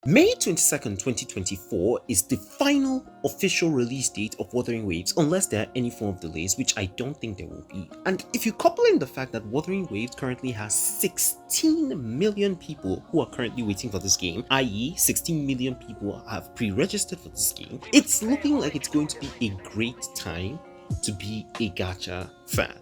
May 22nd, 2024 is the final official release date of Wuthering Waves, unless there are any form of delays, which I don't think there will be. And if you couple in the fact that Wuthering Waves currently has 16 million people who are currently waiting for this game, i.e. 16 million people have pre-registered for this game, it's looking like it's going to be a great time to be a gacha fan.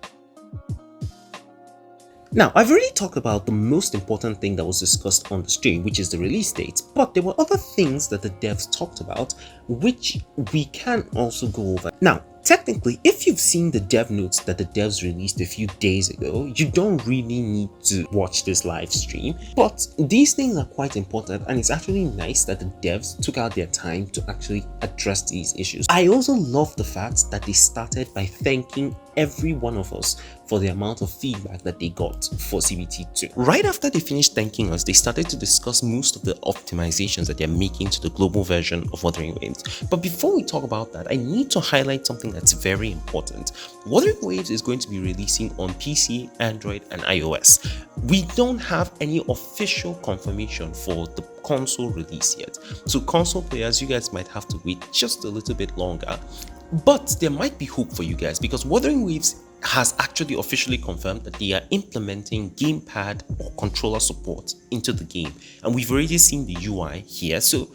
Now, I've already talked about the most important thing that was discussed on the stream, which is the release date, but there were other things that the devs talked about, which we can also go over. Now, technically, if you've seen the dev notes that the devs released a few days ago, you don't really need to watch this live stream, but these things are quite important, and it's actually nice that the devs took out their time to actually address these issues. I also love the fact that they started by thanking every one of us for the amount of feedback that they got for CBT2. Right after they finished thanking us, they started to discuss most of the optimizations that they're making to the global version of Wuthering Waves. But before we talk about that, I need to highlight something that's very important. Wuthering Waves is going to be releasing on PC, Android, and iOS. We don't have any official confirmation for the console release yet. So console players, you guys might have to wait just a little bit longer. But there might be hope for you guys, because Wuthering Waves has actually officially confirmed that they are implementing gamepad or controller support into the game, and we've already seen the UI here, so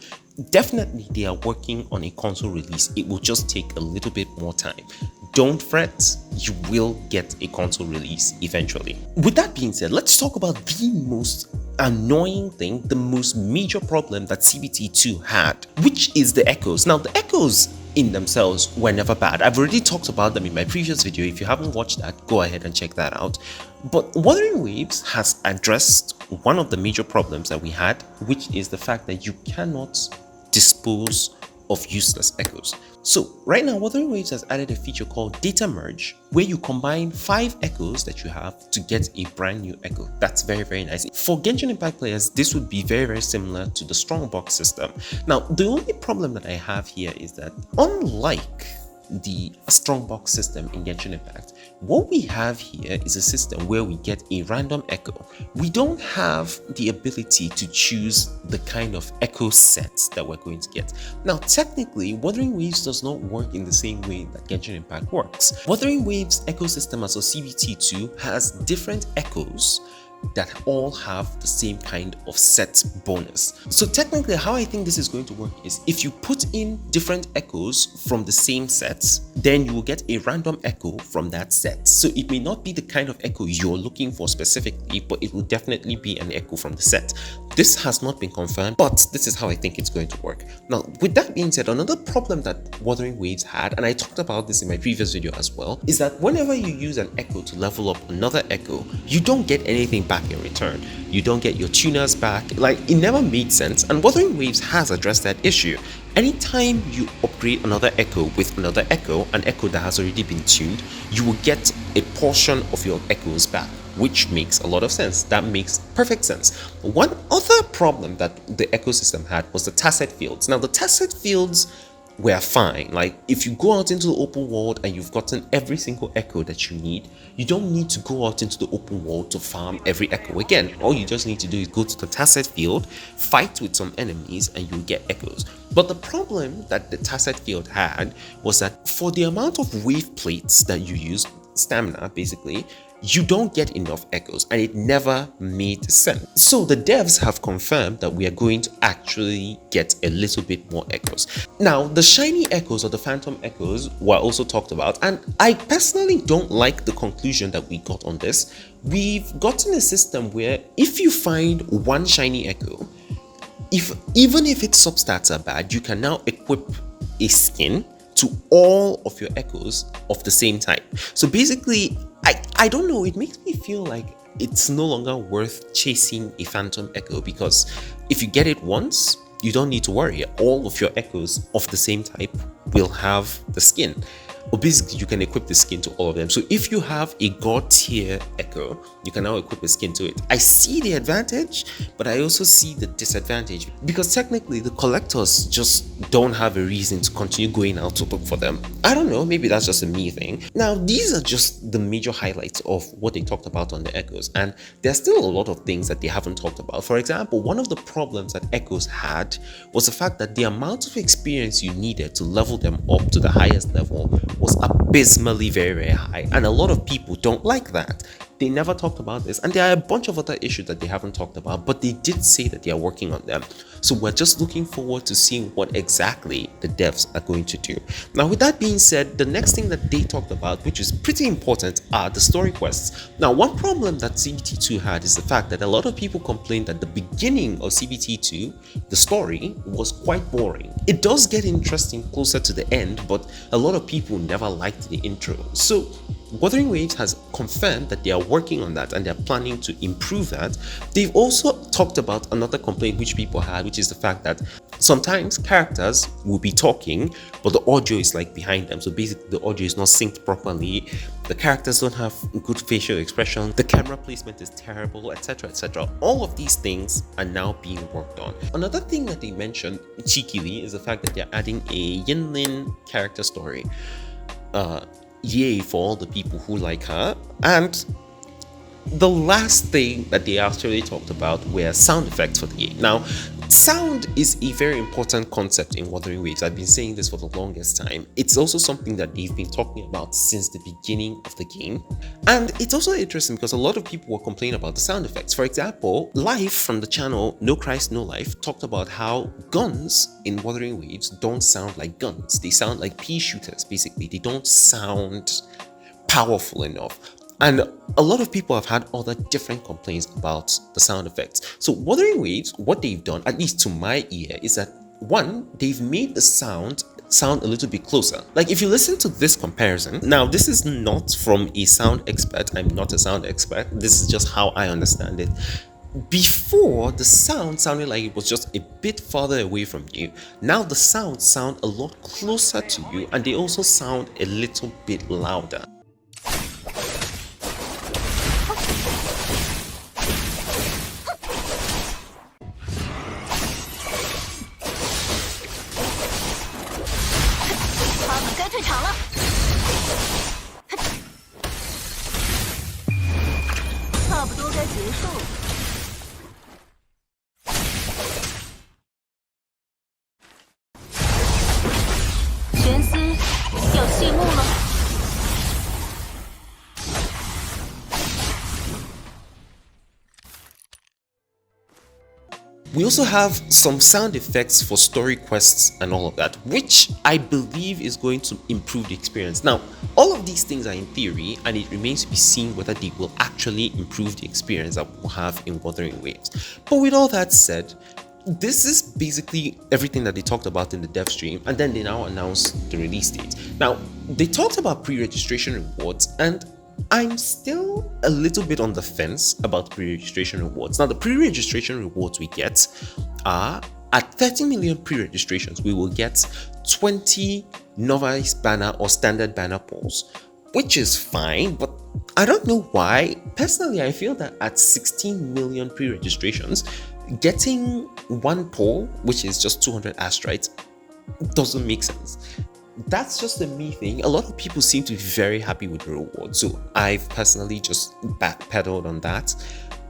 definitely they are working on a console release. It will just take a little bit more time. Don't fret, you will get a console release eventually. With that being said, let's talk about the most annoying thing, the most major problem that CBT2 had, which is the echoes. Now, the echoes in themselves were never bad. I've already talked about them in my previous video. If you haven't watched that, go ahead and check that out. But Wuthering Waves has addressed one of the major problems that we had, which is the fact that you cannot dispose of useless echoes. So right now, Wuthering Waves has added a feature called data merge, where you combine 5 echoes that you have to get a brand new echo. That's very, very nice. For Genshin Impact players, this would be very, very similar to the strongbox system. Now, the only problem that I have here is that unlike the strongbox system in Genshin Impact, what we have here is a system where we get a random echo. We don't have the ability to choose the kind of echo sets that we're going to get. Now, technically, Wuthering Waves does not work in the same way that Genshin Impact works. Wuthering Waves ecosystem as a CBT2 has different echoes that all have the same kind of set bonus. So technically, how I think this is going to work is if you put in different echoes from the same sets, then you will get a random echo from that set. So it may not be the kind of echo you're looking for specifically, but it will definitely be an echo from the set. This has not been confirmed, but this is how I think it's going to work. Now, with that being said, another problem that Wuthering Waves had, and I talked about this in my previous video as well, is that whenever you use an echo to level up another echo, you don't get anything back in return. You don't get your tuners back. Like, it never made sense, and Wuthering Waves has addressed that issue. Anytime you upgrade another echo with another echo, an echo that has already been tuned, you will get a portion of your echoes back, which makes a lot of sense. That makes perfect sense. One other problem that the ecosystem had was the Tacet Fields. Now, the Tacet Fields were fine. Like, if you go out into the open world and you've gotten every single echo that you need, you don't need to go out into the open world to farm every echo again. All you just need to do is go to the Tacet Field, fight with some enemies, and you'll get echoes. But the problem that the Tacet Field had was that for the amount of wave plates that you use, stamina basically, you don't get enough echoes, and it never made sense. So the devs have confirmed that we are going to actually get a little bit more echoes. Now, the shiny echoes or the phantom echoes were also talked about, and I personally don't like the conclusion that we got on this. We've gotten a system where if you find one shiny echo, even if its substats are bad, you can now equip a skin to all of your echoes of the same type. So basically, I don't know, it makes me feel like it's no longer worth chasing a phantom echo, because if you get it once, you don't need to worry. All of your echoes of the same type will have the skin. or basically you can equip the skin to all of them. So if you have a god tier echo, you can now equip a skin to it. I see the advantage, but I also see the disadvantage, because technically the collectors just don't have a reason to continue going out to look for them. I don't know, maybe that's just a me thing. Now, these are just the major highlights of what they talked about on the echoes, and there's still a lot of things that they haven't talked about. For example, one of the problems that echoes had was the fact that the amount of experience you needed to level them up to the highest level was abysmally very high, and a lot of people don't like that. They never talked about this, and there are a bunch of other issues that they haven't talked about, but they did say that they are working on them. So we're just looking forward to seeing what exactly the devs are going to do. Now, with that being said, the next thing that they talked about, which is pretty important, are the story quests. Now, one problem that CBT2 had is the fact that a lot of people complained that the beginning of CBT2, the story, was quite boring. It does get interesting closer to the end, but a lot of people never liked the intro. So Wuthering Waves has confirmed that they are working on that and they're planning to improve that. They've also talked about another complaint which people had, which is the fact that sometimes characters will be talking, but the audio is like behind them. So basically the audio is not synced properly, the characters don't have good facial expression, the camera placement is terrible, etc, etc. All of these things are now being worked on. Another thing that they mentioned cheekily is the fact that they're adding a Yinlin character story. Yay for all the people who like her. And the last thing that they actually talked about were sound effects for the game. Now, sound is a very important concept in Wuthering Waves. I've been saying this for the longest time. It's also something that they've been talking about since the beginning of the game. And it's also interesting because a lot of people were complaining about the sound effects. For example, Life from the channel No Christ No Life talked about how guns in Wuthering Waves don't sound like guns. They sound like pea shooters, basically. They don't sound powerful enough. And a lot of people have had other different complaints about the sound effects. So Wuthering Waves, what they've done, at least to my ear, is that one, they've made the sound a little bit closer. Like if you listen to this comparison, now this is not from a sound expert, I'm not a sound expert, this is just how I understand it. Before, the sound sounded like it was just a bit farther away from you. Now the sounds sound a lot closer to you, and they also sound a little bit louder. We also have some sound effects for story quests and all of that, which I believe is going to improve the experience. Now, all of these things are in theory, and it remains to be seen whether they will actually improve the experience that we'll have in Wuthering Waves. But with all that said, this is basically everything that they talked about in the dev stream, and then they now announced the release date. Now, they talked about pre-registration rewards, and I'm still a little bit on the fence about pre-registration rewards. Now, the pre-registration rewards we get are at 30 million pre-registrations, we will get 20 novice banner or standard banner polls, which is fine, but I don't know why. Personally, I feel that at 16 million pre-registrations, getting one poll, which is just 200 astrites, doesn't make sense. That's just a me thing. A lot of people seem to be very happy with the reward, so I've personally just backpedaled on that,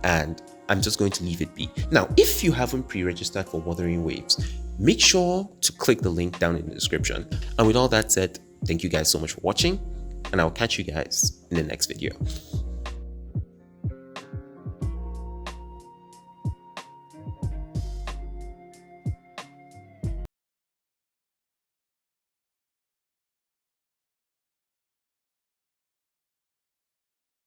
and I'm just going to leave it be. Now, if you haven't pre-registered for Wuthering Waves, make sure to click the link down in the description. And with all that said, thank you guys so much for watching, and I'll catch you guys in the next video.